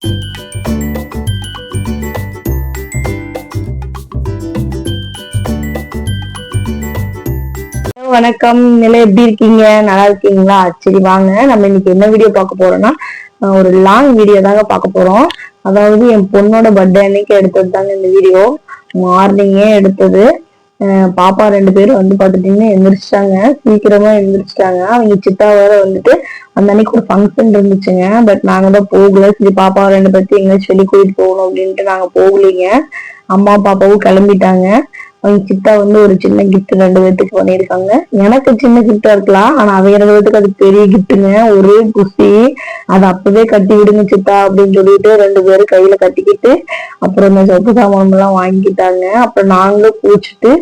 வணக்கம், நிலை எப்படி இருக்கீங்க? நல்லா இருக்கீங்களா? சரி, வாங்க நம்ம இன்னைக்கு என்ன வீடியோ பார்க்க போறோம்னா ஒரு லாங் வீடியோ தாங்க பார்க்க போறோம். அதாவது என் பொண்ணோட பர்த்டே அன்னைக்கு எடுத்தது தாங்க இந்த வீடியோ. மார்னிங்கே எடுத்தது. பாப்பா 2 பேரும் வந்து பாத்துட்டீங்கன்னா எந்திரிச்சிட்டாங்க, சீக்கிரமா எந்திரிச்சிட்டாங்க. அவங்க சித்தா வேற வந்துட்டு அந்த அன்னைக்கு ஒரு ஃபங்க்ஷன் இருந்துச்சுங்க. பட் நாங்க தான் போகல. சரி, பாப்பா 2 பேர்த்தையும் எங்கேயாச்சும் வெளியே கூட்டிட்டு போகணும் அப்படின்ட்டு நாங்க போகலீங்க. அம்மா பாப்பாவும் கிளம்பிட்டாங்க. அவங்க சித்தா வந்து ஒரு சின்ன கிஃப்ட் 2 பேர்த்துக்கு பண்ணியிருக்காங்க. எனக்கு சின்ன கிஃப்டா இருக்கலாம், ஆனா அவங்க 2 பேர்த்துக்கு அது பெரிய கிஃப்ட்டுங்க. ஒரே குஷி. அதை அப்பவே கட்டி விடுங்க சித்தா அப்படின்னு சொல்லிட்டு 2 பேரும் கையில கட்டிக்கிட்டு அப்புறம் இந்த சொப்பு சாமான் எல்லாம் வாங்கிக்கிட்டாங்க. அப்புறம் நாங்களும் பூச்சிட்டு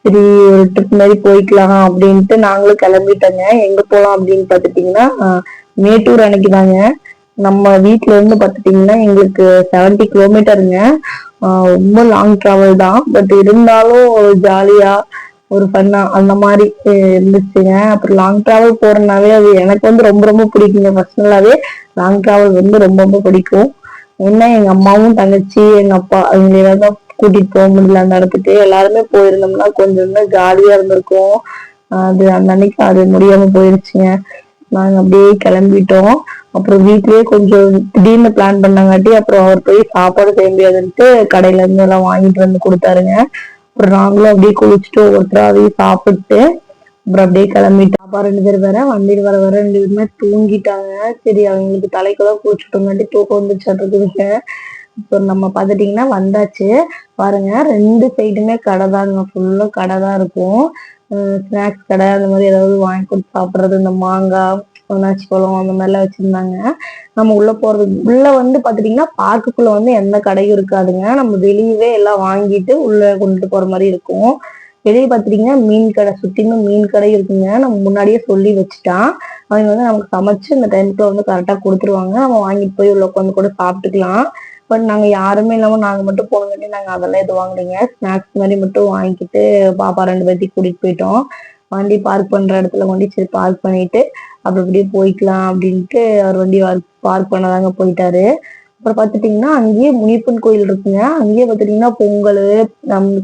சரி ஒரு ட்ரிப் மாதிரி போய்க்கலாம் அப்படின்ட்டு நாங்களும் கிளம்பிட்டோங்க. எங்க போலாம் அப்படின்னு பாத்துட்டீங்கன்னா மேட்டூர் அன்னைக்குதாங்க. நம்ம வீட்டுல இருந்து பாத்துட்டீங்கன்னா எங்களுக்கு 70 கிலோமீட்டருங்க. ரொம்ப லாங் டிராவல் தான். பட் இருந்தாலும் ஒரு ஜாலியா ஒரு ஃபன்னா அந்த மாதிரி இருந்துச்சுங்க. அப்புறம் லாங் டிராவல் போறதுனாவே அது எனக்கு வந்து ரொம்ப ரொம்ப பிடிக்குங்க. பர்சனலாவே லாங் டிராவல் வந்து ரொம்ப ரொம்ப பிடிக்கும். என்ன எங்க அம்மாவும் தங்கச்சி எங்க அப்பா அவங்களெல்லாம் தான் கூட்டிட்டு போக முடியல அந்த இடத்துக்கு. எல்லாருமே போயிருந்தோம்னா கொஞ்சம் இன்னும் ஜாலியா இருந்திருக்கும். அது அந்த அன்னைக்கு அது முடியாம போயிருச்சுங்க. நாங்க அப்படியே கிளம்பிட்டோம். அப்புறம் வீட்லயே கொஞ்சம் திடீர்னு பிளான் பண்ணாங்காட்டி அப்புறம் அவர் போய் சாப்பாடு செய்ய முடியாதுன்ட்டு கடையில இருந்து எல்லாம் வாங்கிட்டு வந்து கொடுத்தாருங்க. அப்புறம் நாங்களும் அப்படியே குளிச்சுட்டு ஒவ்வொருத்தராவே சாப்பிட்டு அப்புறம் அப்படியே கிளம்பிட்டோம். பாப்பா 2 பேர் வேற வண்டியில் வர வர 2 பேருமே தூங்கிட்டாங்க. சரி, அவங்களுக்கு தலைக்கெல்லாம் குளிச்சுட்டோங்காட்டி தூக்கம் வந்துச்சாட்டுருக்குதுங்க. இப்போ நம்ம பார்த்துட்டிங்கன்னா வந்தாச்சு. பாருங்க, 2 சைடுமே கடை தாங்க. ஃபுல்லா கடை தான் இருக்கும். ஸ்நாக்ஸ் கடை அந்த மாதிரி ஏதாவது வாங்கி கொடுத்து சாப்பிட்றது. இந்த மாங்காய், அன்னாச்சி பழம் அந்த மாதிரிலாம் வச்சிருந்தாங்க. நம்ம உள்ள போறது உள்ள வந்து பார்த்துட்டிங்கன்னா பார்க்குக்குள்ள வந்து எந்த கடையும் இருக்காதுங்க. நம்ம வெளியவே எல்லாம் வாங்கிட்டு உள்ள கொண்டுட்டு போற மாதிரி இருக்கும். வெளியே பார்த்துட்டிங்கன்னா மீன் கடை, சுத்திலும் மீன் கடை இருக்குங்க. நம்ம முன்னாடியே சொல்லி வச்சுட்டான். அவங்க வந்து நமக்கு சமைச்சு இந்த டைமுக்குள்ள வந்து கரெக்டாக கொடுத்துருவாங்க. நம்ம வாங்கிட்டு போய் உள்ள உட்காந்து கூட சாப்பிட்டுக்கலாம். பட் நாங்க யாருமே இல்லாம நாங்க மட்டும் போனங்காட்டி நாங்க அதெல்லாம் எதுவும் வாங்கலைங்க. ஸ்நாக்ஸ் மாதிரி மட்டும் வாங்கிட்டு பாப்பா 2 பேர்த்தையும் கூட்டிட்டு போயிட்டோம். வண்டி பார்க் பண்ற இடத்துல கொண்டு சரி பார்க் பண்ணிட்டு அப்படி இப்படியே போய்க்கலாம் அப்படின்ட்டு அவர் வண்டி பார்க் பண்ணதாங்க போயிட்டாரு. அப்புறம் பார்த்துட்டிங்கன்னா அங்கேயே முனியப்பன் கோயில் இருக்குங்க. அங்கேயே பார்த்துட்டிங்கன்னா பொங்கல்,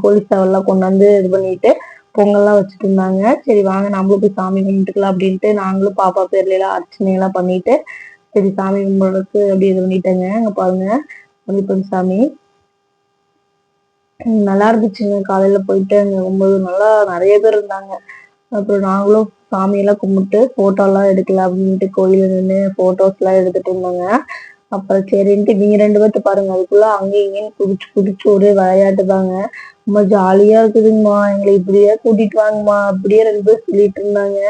கோழி சேவல்லாம் கொண்டாந்து இது பண்ணிட்டு பொங்கல்லாம் வச்சுட்டு இருந்தாங்க. சரி வாங்க நம்மளும் போய் சாமி கும்பிட்டுக்கலாம் அப்படின்ட்டு நாங்களும் பாப்பா பேர்ல எல்லாம் அர்ச்சனை எல்லாம் பண்ணிட்டு சரி சாமி கும்பிடுறதுக்கு அப்படி இது பண்ணிட்டேங்க. அங்க பாருங்க முனியப்பன் சாமி நல்லா இருந்துச்சுங்க. காலையில போயிட்டு அங்க 9 நல்லா நிறைய பேர் இருந்தாங்க. அப்புறம் நாங்களும் சாமியெல்லாம் கும்பிட்டு போட்டோ எல்லாம் எடுக்கலாம் அப்படின்ட்டு கோயில நின்று போட்டோஸ் எல்லாம் எடுத்துட்டு இருந்தாங்க. அப்புறம் சரின்ட்டு நீங்க 2 பேர்த்த பாருங்க, அதுக்குள்ள அங்கேயும் இங்கேயும் குதிச்சு குதிச்சு ஒரே விளையாட்டு தாங்க. ரொம்ப ஜாலியா இருக்குதுங்கம்மா, எங்களை இப்படியே கூட்டிட்டு வாங்கம்மா அப்படியே 2 பேர் சொல்லிட்டு இருந்தாங்க.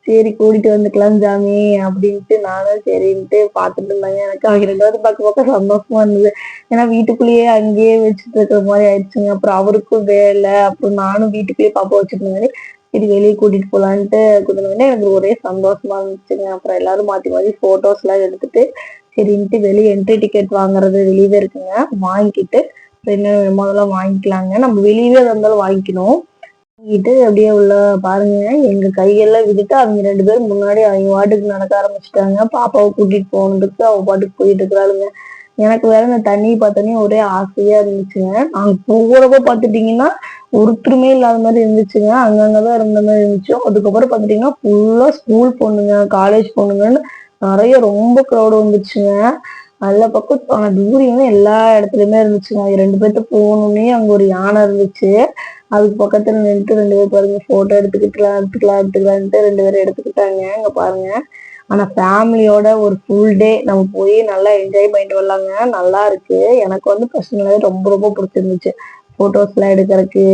சரி கூட்டிட்டு வந்துக்கலாம் சாமி அப்படின்ட்டு நானும் சரின்ட்டு பாத்துட்டு இருந்தாங்க. எனக்கு அவங்க 2வது பார்க்க பார்க்க சந்தோஷமா இருந்தது. ஏன்னா வீட்டுக்குள்ளேயே அங்கேயே வச்சுட்டு இருக்கிற மாதிரி ஆயிடுச்சுங்க. அப்புறம் அவருக்கும் வேலை, அப்புறம் நானும் வீட்டுக்குள்ளேயே பாப்பா வச்சிருந்தாங்க. சரி வெளியே கூட்டிட்டு போலான்ட்டு கூட்டிட்டு வந்து எனக்கு ஒரே சந்தோஷமா இருந்துச்சுங்க. அப்புறம் எல்லாரும் மாத்தி மாத்தி போட்டோஸ் எல்லாம் எடுத்துட்டு சரின்ட்டு வெளியே என்ட்ரி டிக்கெட் வாங்குறது வெளியவே இருக்குங்க. வாங்கிட்டு என்ன முதல்ல வாங்கிக்கலாங்க. நம்ம வெளியவே வந்தாலும் வாங்கிக்கணும். வாங்கிட்டு அப்படியே உள்ள பாருங்க, எங்க கையெல்லாம் விட்டுட்டு அவங்க 2 பேரும் முன்னாடி அவங்க பாட்டுக்கு நடக்க ஆரம்பிச்சுட்டாங்க. பாப்பாவை கூட்டிட்டு போனதுக்கு அவ பாட்டுக்கு போயிட்டு இருக்கிறாளுங்க. எனக்கு வேற இந்த தண்ணி பார்த்தோன்னே ஒரே ஆசையா இருந்துச்சுங்க. நாங்க போறப்ப பாத்துட்டீங்கன்னா ஒருத்தருமே இல்லாத மாதிரி இருந்துச்சுங்க. அங்கங்கதான் இருந்த மாதிரி இருந்துச்சு. அதுக்கப்புறம் பாத்துட்டீங்கன்னா ஃபுல்லா ஸ்கூல் பொண்ணுங்க, காலேஜ் பொண்ணுங்கன்னு நிறைய ரொம்ப க்ரௌட் வந்துச்சுங்க. எல்லா பக்கம் தூரியம் எல்லா இடத்துலயுமே இருந்துச்சுங்க. 2 பேர்த்த போகணுன்னே அங்க ஒரு யானை இருந்துச்சு. அதுக்கு பக்கத்துல நின்னுட்டு 2 பேர் பாருங்க போட்டோ எடுத்துக்கலான்ட்டு 2 பேரும் எடுத்துக்கிட்டாங்க. அங்க பாருங்க. ஆனா ஃபேமிலியோட ஒரு ஃபுல் டே நம்ம போய் நல்லா என்ஜாய் பண்ணிட்டு வரலாங்க. நல்லா இருக்கு. எனக்கு வந்து பர்சனலாவே ரொம்ப ரொம்ப பிடிச்சிருந்துச்சு. போட்டோஸ் எல்லாம் எடுக்கிறதுக்கு.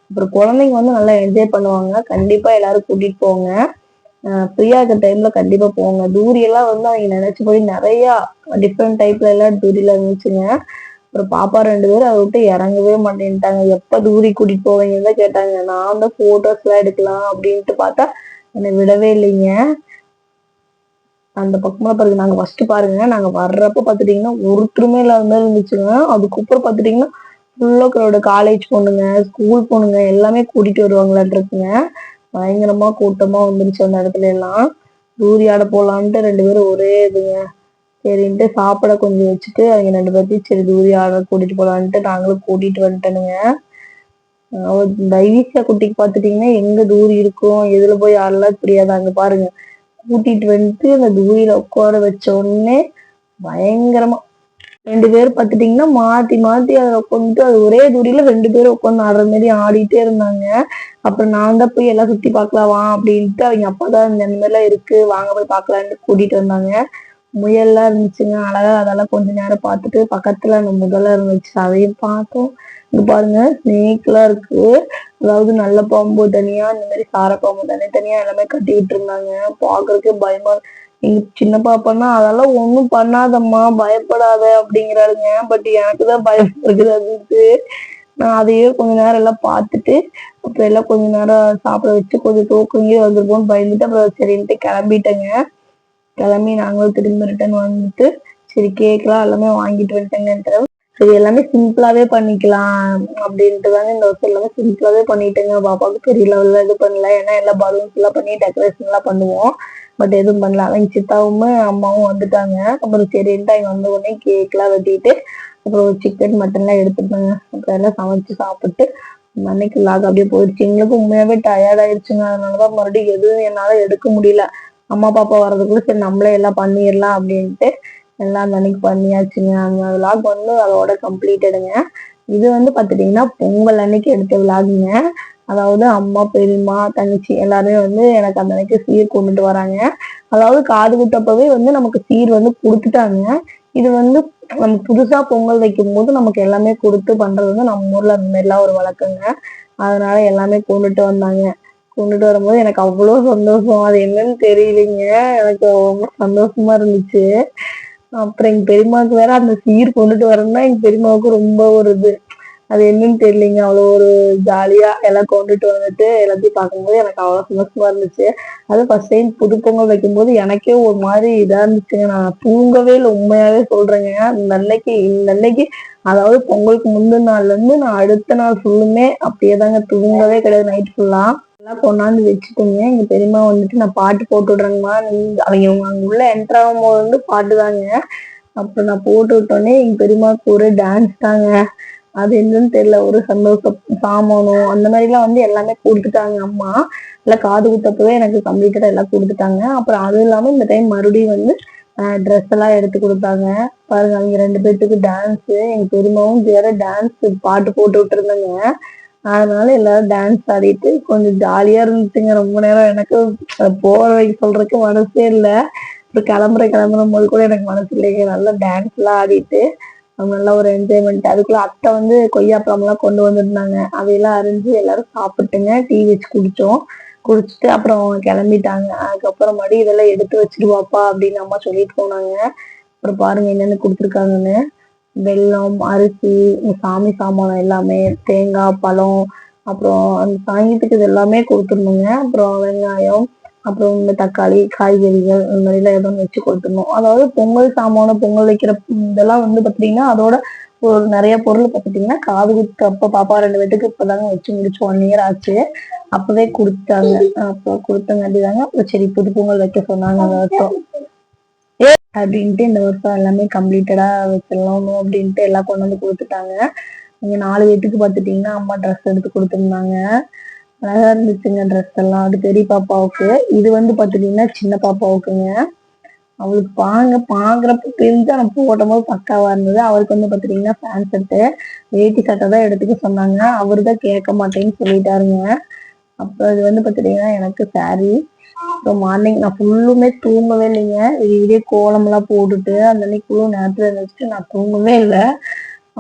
அப்புறம் குழந்தைங்க வந்து நல்லா என்ஜாய் பண்ணுவாங்க. கண்டிப்பா எல்லாரும் கூட்டிட்டு போங்க. ஃப்ரீயா இருக்க டைம்ல கண்டிப்பா போங்க. தூரி எல்லாம் வந்து அவங்க நினைச்ச போய் நிறைய டிஃப்ரெண்ட் டைப்ல எல்லாம் தூரில இருந்துச்சுங்க. அப்புறம் பாப்பா 2 பேரும் அதை விட்டு இறங்கவே மாட்டேன்ட்டாங்க. எப்ப தூரி கூட்டிட்டு போவீங்கன்னு தான் கேட்டாங்க. நான் தான் போட்டோஸ் எல்லாம் எடுக்கலாம் அப்படின்ட்டு பார்த்தா என்னை விடவே இல்லைங்க. அந்த பக்கமா பாருங்க, நாங்க ஃபர்ஸ்ட் பாருங்க நாங்க வர்றப்ப பாத்துட்டீங்கன்னா ஒருத்தருமே இல்லாத மாதிரி இருந்துச்சுங்க. அதுக்கப்புறம் பாத்துட்டீங்கன்னா ஃபுல்லா காலேஜ் பொண்ணுங்க, ஸ்கூல் பொண்ணுங்க எல்லாமே கூட்டிட்டு வருவாங்களான் இருக்குங்க. பயங்கரமா கூட்டமா வந்துருச்சு அந்த இடத்துல எல்லாம். தூரி ஆட போலான்ட்டு 2 பேரும் ஒரே இதுங்க. சரின்ட்டு சாப்பிட கொஞ்சம் வச்சுட்டு அவங்க 2 பேர்த்தையும் சரி தூரி ஆர்டர் கூட்டிட்டு போலான்ட்டு நாங்களும் கூட்டிட்டு வந்துட்டேனுங்க. தைவிஷா குட்டிக்கு பாத்துட்டீங்கன்னா எங்க தூரி இருக்கும் எதுல போய் ஆடலாம் தெரியாது. அங்க பாருங்க கூட்டிட்டு வந்துட்டு அந்த தூரியில உட்கார வச்ச உடனே பயங்கரமா 2 பேர் பாத்துட்டீங்கன்னா மாத்தி மாத்தி அதை உட்காந்துட்டு அது ஒரே தூரியில 2 பேரும் உட்காந்து ஆடுற மாதிரி ஆடிட்டே இருந்தாங்க. அப்புறம் நான் தான் போய் எல்லாம் சுத்தி பார்க்கலாம் வா அப்படின்ட்டு அவங்க அப்பா தான் இந்த மாதிரிலாம் இருக்கு வாங்க போய் பார்க்கலான்ட்டு கூட்டிட்டு வந்தாங்க. முயல்லாம் இருந்துச்சுங்க அழகா அதெல்லாம் கொஞ்ச நேரம் பார்த்துட்டு பக்கத்துல அந்த முதல்ல இருந்துச்சு அதையும் பார்த்தோம். இங்க பாருங்க ஸ்னேக் எல்லாம் இருக்கு. அதாவது நல்ல பாம்பு தனியா இந்த மாதிரி சார பாம்பு தனித்தனியா எல்லாமே கட்டி விட்டு இருந்தாங்க. பாக்குறதுக்கே பயமா எங்க சின்ன பாப்பான்னா அதெல்லாம் ஒண்ணும் பண்ணாதம்மா பயப்படாத அப்படிங்கிறாருங்க. பட் எனக்குதான் பயம் இருக்குதுன்ட்டு நான் அதையே கொஞ்ச நேரம் எல்லாம் பார்த்துட்டு அப்புறம் எல்லாம் கொஞ்ச நேரம் சாப்பிட வச்சு கொஞ்சம் தூக்கங்கி வந்துருப்போம்னு பயந்துட்டு அப்புறம் சரின்ட்டு கிளம்பிட்டேங்க. கிளம்பி நாங்களும் திரும்பி ரிட்டர்ன் வந்துட்டு சரி கேக்லாம் எல்லாமே வாங்கிட்டு வந்துட்டேங்க. சரி எல்லாமே சிம்பிளாவே பண்ணிக்கலாம் அப்படின்ட்டு தாங்க இந்த வருஷம் எல்லாமே சிம்பிளாவே பண்ணிட்டேங்க. பாப்பாவுக்கு பெரிய லெவல்ல இது பண்ணல. ஏன்னா எல்லா பலூன்ஸ் எல்லாம் பண்ணி டெக்கரேஷன் எல்லாம் பண்ணுவோம். பட் எதுவும் பண்ணல. அவங்க சித்தாவும் அம்மாவும் வந்துட்டாங்க. அப்புறம் சரின்ட்டு அவங்க வந்த உடனே கேக் எல்லாம் வெட்டிட்டு அப்புறம் சிக்கன் மட்டன் எல்லாம் எடுத்துட்டாங்க. அப்புறம் எல்லாம் சமைச்சு சாப்பிட்டு அன்னைக்கு லாக் அப்படியே போயிடுச்சு. எங்களுக்கு உண்மையாவே டயர்ட் ஆயிடுச்சுங்க. அதனாலதான் மறுபடியும் எதுவும் என்னால எடுக்க முடியல. அம்மா பாப்பா வர்றதுக்குள்ள சரி நம்மளே எல்லாம் பண்ணிடலாம் அப்படின்ட்டு எல்லாம் அந்த அன்னைக்கு பண்ணியாச்சுங்க. அந்த விளாக் வந்து அதோட கம்ப்ளீட்டடுங்க. இது வந்து பாத்துட்டீங்கன்னா பொங்கல் அன்னைக்கு எடுத்த விளாகுங்க. அதாவது அம்மா பெரியம்மா தங்கச்சி எல்லாருமே வந்து எனக்கு அந்த அன்னைக்கு சீர் கொண்டுட்டு வராங்க. அதாவது காது குத்தப்பவே வந்து நமக்கு சீர் வந்து கொடுத்துட்டாங்க. இது வந்து நம்ம புதுசா பொங்கல் வைக்கும் போது நமக்கு எல்லாமே கொடுத்து பண்றது வந்து நம்ம ஊர்ல அந்த மாதிரிலாம் ஒரு வழக்கங்க. அதனால எல்லாமே கொண்டுட்டு வந்தாங்க. கொண்டுட்டு வரும்போது எனக்கு அவ்வளவு சந்தோஷம். அது என்னன்னு தெரியலைங்க. எனக்கு ரொம்ப சந்தோஷமா இருந்துச்சு. அப்புறம் எங்க பெரியம்மாவுக்கு வேற அந்த சீர் கொண்டுட்டு வரணும்னா எங்க பெரியம்மாவுக்கு ரொம்ப ஒரு இது அது என்னன்னு தெரியலைங்க. அவ்வளோ ஒரு ஜாலியா எல்லாம் கொண்டுட்டு வந்துட்டு எல்லாத்தையும் பார்க்கும்போது எனக்கு அவ்வளோ சந்தோஷமா இருந்துச்சு. அது ஃபர்ஸ்ட் டைம் புது பொங்கல் வைக்கும்போது எனக்கே ஒரு மாதிரி இதா இருந்துச்சுங்க. நான் தூங்கவே இல்லை உண்மையாவே சொல்றேங்க. இந்த அன்னைக்கு அதாவது பொங்கலுக்கு முந்தின நாள்ல இருந்து நான் அடுத்த நாள் ஃபுல்லுமே அப்படியே தாங்க தூங்கவே கிடையாது. நைட் ஃபுல்லா எல்லாம் கொண்டாந்து வச்சுட்டுங்க. எங்க பெரியம்மா வந்துட்டு நான் பாட்டு போட்டு விடுறேங்கம்மா அவங்க அங்க உள்ள என்டர் ஆகும் போது வந்து பாட்டு தாங்க. அப்ப நான் போட்டு விட்டோன்னே எங்க பெரியம்மாவுக்கு ஒரு டான்ஸ் தாங்க. அது என்னன்னு தெரியல ஒரு சந்தோஷம். சாமானம் அந்த மாதிரி எல்லாம் வந்து எல்லாமே கொடுத்துட்டாங்க அம்மா. எல்லாம் காது குத்தப்பவே எனக்கு கம்ப்ளீட்டடா எல்லாம் கொடுத்துட்டாங்க. அப்புறம் அதுவும் இல்லாம இந்த டைம் மறுபடியும் வந்து ட்ரெஸ் எல்லாம் எடுத்து கொடுத்தாங்க. பாருங்க அவங்க 2 பேர்த்துக்கு டான்ஸ் எங்க பெரியம்மாவும் வேற டான்ஸ் பாட்டு போட்டு விட்டுருந்தாங்க. அதனால எல்லாரும் டான்ஸ் ஆடிட்டு கொஞ்சம் ஜாலியா இருந்துச்சுங்க. ரொம்ப நேரம் எனக்கு போற வைக்க சொல்றதுக்கு மனசே இல்லை. அப்புறம் கிளம்புற போது கூட எனக்கு மனசு இல்லைங்க. நல்லா டான்ஸ் எல்லாம் ஆடிட்டு அவங்க நல்லா ஒரு என்ஜாய்மெண்ட். அதுக்குள்ள அத்தை வந்து கொய்யாப்பழம் எல்லாம் கொண்டு வந்திருந்தாங்க. அதையெல்லாம் அரிஞ்சு எல்லாரும் சாப்பிட்டுங்க. டீ வச்சு குடிச்சோம். குடிச்சிட்டு அப்புறம் அவங்க கிளம்பிட்டாங்க. அதுக்கப்புறம் மறுபடியும் இதெல்லாம் எடுத்து வச்சிருவாப்பா அப்படின்னு அம்மா சொல்லிட்டு போனாங்க. அப்புறம் பாருங்க என்னென்ன கொடுத்துருக்காங்கன்னு. வெல்லம் அரிசி சாமி சாமானம் எல்லாமே தேங்காய் பழம் அப்புறம் அந்த சாங்கியத்துக்கு இது எல்லாமே கொடுத்துருந்தோங்க. அப்புறம் வெங்காயம் அப்புறம் இந்த தக்காளி காய்கறிகள் இந்த மாதிரிலாம் எதுவும் வச்சு கொடுத்துருந்தோம். அதாவது பொங்கல் சாமானம் பொங்கல் வைக்கிற இதெல்லாம் வந்து பாத்தீங்கன்னா அதோட ஒரு நிறைய பொருள் பார்த்துட்டீங்கன்னா காது குத்து அப்ப பாப்பா 2 பேத்துக்கு இப்பதாங்க வச்சு முடிச்சு 1 இயர் ஆச்சு. அப்பவே கொடுத்தாங்க. அப்போ கொடுத்தங்காட்டி தாங்க அப்புறம் சரி புது பொங்கல் வைக்க சொன்னாங்க அந்த வருஷம் அப்படின்ட்டு இந்த வருஷம் எல்லாமே கம்ப்ளீட்டடா வச்சிடலாம் அப்படின்ட்டு எல்லாம் கொண்டு வந்து கொடுத்துட்டாங்க. இங்க 4 பேத்துக்கு பாத்துட்டீங்கன்னா அம்மா ட்ரெஸ் எடுத்து கொடுத்துருந்தாங்க. அழகா இருந்துச்சுங்க ட்ரெஸ் எல்லாம். அது பெரிய பாப்பாவுக்கு. இது வந்து பாத்துட்டீங்கன்னா சின்ன பாப்பாவுக்குங்க. அவளுக்கு பாக்குறப்ப தெரிஞ்சு ஆனா போடும் போது பக்காவா இருந்தது. அவருக்கு வந்து பாத்துட்டீங்கன்னா பேண்ட் ஷர்ட்டு வேட்டி சட்டை தான் எடுத்துக்க சொன்னாங்க. அவருதான் கேட்க மாட்டேன்னு சொல்லிட்டாருங்க. அப்புறம் இது வந்து பாத்துட்டீங்கன்னா எனக்கு சாரி. அப்புறம் மார்னிங் நான் ஃபுல்லுமே தூங்கவே இல்லைங்க. விடிய கோலம் எல்லாம் போட்டுட்டு அந்த அன்னைக்கு ஃபுல்லும் நேரத்துல இருந்துச்சு நான் தூங்கவே இல்லை.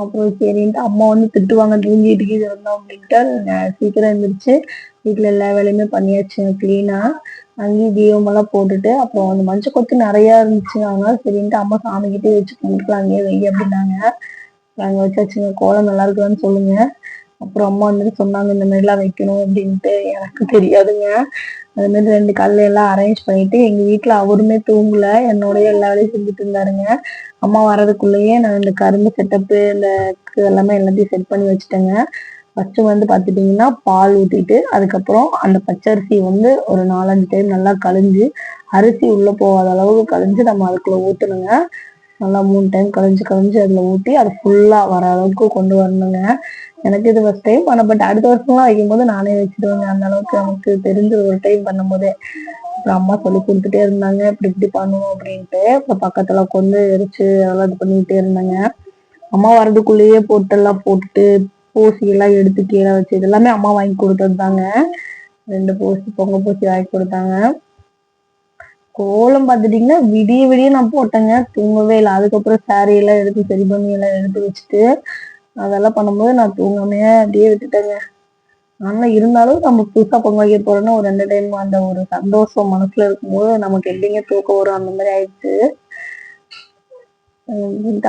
அப்புறம் சரின்ட்டு அம்மா வந்து திட்டுவாங்க தூங்கிட்டு இது வந்தோம் அப்படின்ட்டு சீக்கிரம் எழுந்திரிச்சு வீட்டுல எல்லா வேலையுமே பண்ணியாச்சுங்க கிளீனா. அங்கேயும் தீபம் எல்லாம் போட்டுட்டு அப்புறம் அந்த மஞ்சள் கொத்து நிறைய இருந்துச்சுங்க. அதனால சரின்ட்டு அம்மா சாமி கிட்டே வச்சு கும்பிட்டுலாம் அங்கேயே வெய்ய அப்படின்னாங்க. அங்க வச்சாச்சுங்க. கோலம் நல்லா இருக்குன்னு சொல்லுங்க. அப்புறம் அம்மா வந்துட்டு சொன்னாங்க இந்த மாதிரி எல்லாம் வைக்கணும் அப்படின்ட்டு. எனக்கு தெரியாதுங்க. அது மாதிரி 2 கல் எல்லாம் அரேஞ்ச் பண்ணிட்டு எங்க வீட்டுல அவருமே தூங்கல. என்னோடய எல்லா வேலையும் செஞ்சுட்டு இருந்தாருங்க. அம்மா வர்றதுக்குள்ளேயே நான் இந்த கரும்பு செட்டப்பு இந்த எல்லாமே எல்லாத்தையும் செட் பண்ணி வச்சுட்டேங்க. ஃபர்ஸ்ட் வந்து பாத்துட்டீங்கன்னா பால் ஊத்திட்டு அதுக்கப்புறம் அந்த பச்சரிசி வந்து ஒரு 4-5 டைம் நல்லா கழிஞ்சு அரிசி உள்ள போகாத அளவுக்கு கழிஞ்சு நம்ம அதுக்குள்ள ஊத்தணுங்க. நல்லா 3 டைம் கழிஞ்சு அதுல ஊற்றி அதை ஃபுல்லா வர அளவுக்கு கொண்டு வரணுங்க. எனக்கு இது ஃபர்ஸ்ட் டைம் ஆனா பட் அடுத்த வருஷம்லாம் வைக்கும்போது நானே வச்சுடுவேங்க. அந்த அளவுக்கு நமக்கு தெரிஞ்ச ஒரு டைம் பண்ணும்போதே. அப்புறம் அம்மா சொல்லி கொடுத்துட்டே இருந்தாங்க இப்படி இப்படி பண்ணணும் அப்படின்ட்டு. அப்புறம் பக்கத்துல உட்காந்து எரிச்சு அதெல்லாம் இது பண்ணிட்டே இருந்தாங்க. அம்மா வரதுக்குள்ளேயே பொட்டெல்லாம் போட்டுட்டு பூசி எல்லாம் எடுத்து கீழே வச்சு இது எல்லாமே அம்மா வாங்கி கொடுத்தது தாங்க. 2 பூசி பொங்க பூசி வாங்கி கொடுத்தாங்க. கோலம் பார்த்துட்டீங்கன்னா விடிய விடிய நான் போட்டேங்க. தூங்கவே இல்லை. அதுக்கப்புறம் சாரி எல்லாம் எடுத்து சரி பண்ணி எல்லாம் எடுத்து வச்சுட்டு அதெல்லாம் பண்ணும்போது நான் தூங்காமையே அப்படியே விட்டுட்டேங்க. ஆனா இருந்தாலும் நம்ம புதுசா பொங்க வைக்க போறோம்னா ஒரு 2 டைம் அந்த ஒரு சந்தோஷம் மனசுல இருக்கும்போது நமக்கு எப்படிங்க தூக்கம் வரும் அந்த மாதிரி ஆயிடுச்சு.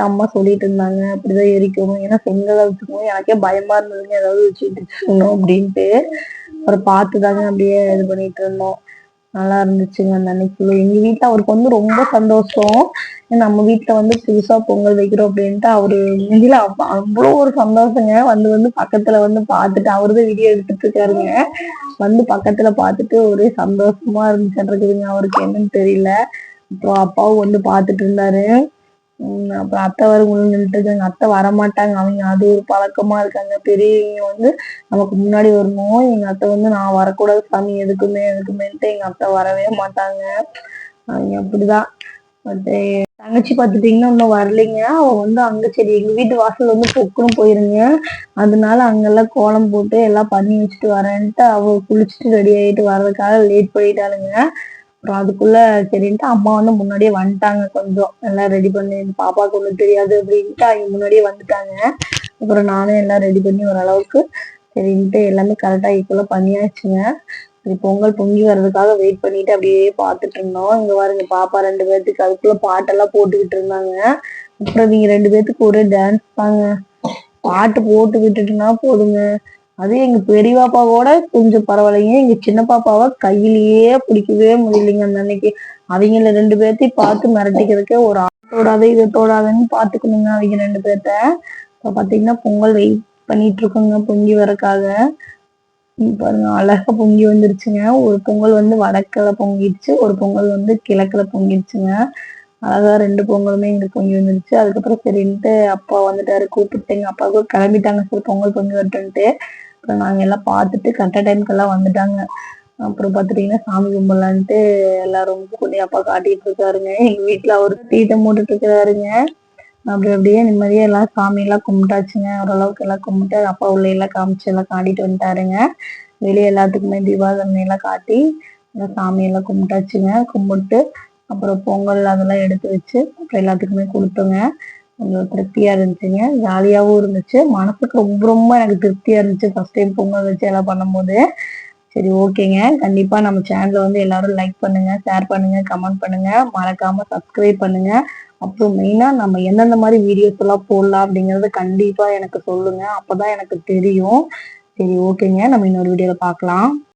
அம்மா சொல்லிட்டு இருந்தாங்க அப்படிதான் எரிக்கணும். ஏன்னா செங்கலை வச்சுக்கணும். எனக்கே பயமா இருந்ததுங்க ஏதாவது வச்சுட்டு அப்படின்ட்டு. அப்புறம் பார்த்துதாங்க அப்படியே இது பண்ணிட்டு இருந்தோம். நல்லா இருந்துச்சுங்க அந்த அன்னைக்கு. எங்க வீட்டுல அவருக்கு வந்து ரொம்ப சந்தோஷம். நம்ம வீட்டுல வந்து புதுசா பொங்கல் வைக்கிறோம் அப்படின்ட்டு அவரு முந்தில அவ்வளவு ஒரு சந்தோஷங்க. வந்து வந்து பக்கத்துல வந்து பார்த்துட்டு அவருதான் வீடியோ எடுத்துட்டு இருக்காருங்க. வந்து பக்கத்துல பார்த்துட்டு ஒரே சந்தோஷமா இருந்துச்சுன்றதுங்க. அவருக்கு என்னன்னு தெரியல. அப்புறம் அப்பாவும் வந்து பார்த்துட்டு இருந்தாரு. அப்புறம் அத்தை வேற உள்ள நின்னுட்டு எங்க அத்தை வரமாட்டாங்க. அவங்க அது ஒரு பழக்கமா இருக்காங்க. பெரியவங்க வந்து நமக்கு முன்னாடி வரணும். எங்க அத்தை வந்து நான் வரக்கூடாது சாமி எதுக்குமேன்ட்டு எங்க அத்தை வரவே மாட்டாங்க. அவங்க அப்படிதான். பட் தங்கச்சி பார்த்துட்டீங்கன்னா இன்னும் வரலைங்க. அவ வந்து அங்க சரி எங்க வீட்டு வாசல் வந்து பொக்குன்னு போயிருங்க. அதனால அங்கெல்லாம் கோலம் போட்டு எல்லாம் பண்ணி வச்சுட்டு வரேன்ட்டு அவ குளிச்சுட்டு ரெடி ஆயிட்டு வர்றதுக்காக லேட் பண்ணிட்டாளுங்க. அப்புறம் அதுக்குள்ள சரின்ட்டு அம்மா வந்து முன்னாடியே வந்துட்டாங்க. கொஞ்சம் எல்லாம் ரெடி பண்ணி பாப்பாவுக்கு ஒண்ணும் தெரியாது அப்படின்ட்டு அவங்க முன்னாடியே வந்துட்டாங்க. அப்புறம் நானும் எல்லாம் ரெடி பண்ணி ஓரளவுக்கு சரின்ட்டு எல்லாமே கரெக்டா ஈக்குவலா பண்ணியாச்சுங்க. சரி பொங்கல் பொங்கி வர்றதுக்காக வெயிட் பண்ணிட்டு அப்படியே பார்த்துட்டு இருந்தோம். இங்க பாருங்க பாப்பா 2 பேர்த்துக்கு அதுக்குள்ள பாட்டெல்லாம் போட்டுக்கிட்டு இருந்தாங்க. அப்புறம் நீங்க 2 பேர்த்துக்கு ஒரே டான்ஸ் தாங்க. பாட்டு போட்டு விட்டுட்டுனா போதுங்க. அது எங்க பெரிய பாப்பா கூட கொஞ்சம் பரவாயில்லைங்க. எங்க சின்ன பாப்பாவை கையிலேயே பிடிக்கவே முடியலைங்க அந்த அன்னைக்கு. அவங்கள 2 பேர்த்தையும் பார்த்து மிரட்டிக்கிறதுக்கே ஒரு தொடாத இதை தொடாதன்னு பாத்துக்கணுங்க அவங்க 2 பேர்த்த. இப்ப பாத்தீங்கன்னா பொங்கல் வெயிட் பண்ணிட்டு இருக்கோங்க பொங்கி வரக்காக. பாருங்க அழகா பொங்கி வந்துருச்சுங்க. ஒரு பொங்கல் வந்து வடக்குல பொங்கிடுச்சு. ஒரு பொங்கல் வந்து கிழக்குல பொங்கிடுச்சுங்க. அழகா 2 பொங்கலுமே எங்களுக்கு பொங்கி வந்துருச்சு. அதுக்கப்புறம் சரின்ட்டு அப்பா வந்துட்டாரு கூப்பிட்டு எங்க அப்பாவுக்கு கிளம்பிட்டாங்க. சரி பொங்கல் பொங்கி வரட்டுன்ட்டு. அப்புறம் நாங்க எல்லாம் பார்த்துட்டு கரெக்டா டைமுக்கு எல்லாம் வந்துட்டாங்க. அப்புறம் பாத்துட்டீங்கன்னா சாமி கும்பலான்ட்டு எல்லாரும் கொண்டு அப்பா காட்டிட்டு இருக்காருங்க. எங்க வீட்டுல அவரு தீட்டம் போட்டுட்டு இருக்கிறாருங்க. அப்படியே நிம்மதியா எல்லாம் சாமி எல்லாம் கும்பிட்டாச்சுங்க. ஓரளவுக்கு எல்லாம் கும்பிட்டு அப்பா உள்ள எல்லாம் காமிச்சு எல்லாம் காட்டிட்டு வந்துட்டாருங்க. வெளியே எல்லாத்துக்குமே தீபாவளி எல்லாம் காட்டி சாமி எல்லாம் கும்பிட்டாச்சுங்க. கும்பிட்டு அப்புறம் பொங்கல் அதெல்லாம் எடுத்து வச்சு அப்புறம் எல்லாத்துக்குமே கொடுத்தோங்க. கொஞ்சம் திருப்தியா இருந்துச்சுங்க. ஜாலியாவும் இருந்துச்சு. மனசுக்கு ரொம்ப ரொம்ப எனக்கு திருப்தியா இருந்துச்சு ஃபர்ஸ்ட் டைம் பொங்கல் வச்சு எல்லாம் பண்ணும்போது. சரி ஓகேங்க. கண்டிப்பா நம்ம சேனலை வந்து எல்லாரும் லைக் பண்ணுங்க, ஷேர் பண்ணுங்க, கமெண்ட் பண்ணுங்க, மறக்காம சப்ஸ்கிரைப் பண்ணுங்க. அப்புறம் மெயினா நம்ம எந்தெந்த மாதிரி வீடியோஸ் எல்லாம் போடலாம் அப்படிங்கறத கண்டிப்பா எனக்கு சொல்லுங்க. அப்பதான் எனக்கு தெரியும். சரி ஓகேங்க. நம்ம இன்னொரு வீடியோல பார்க்கலாம்.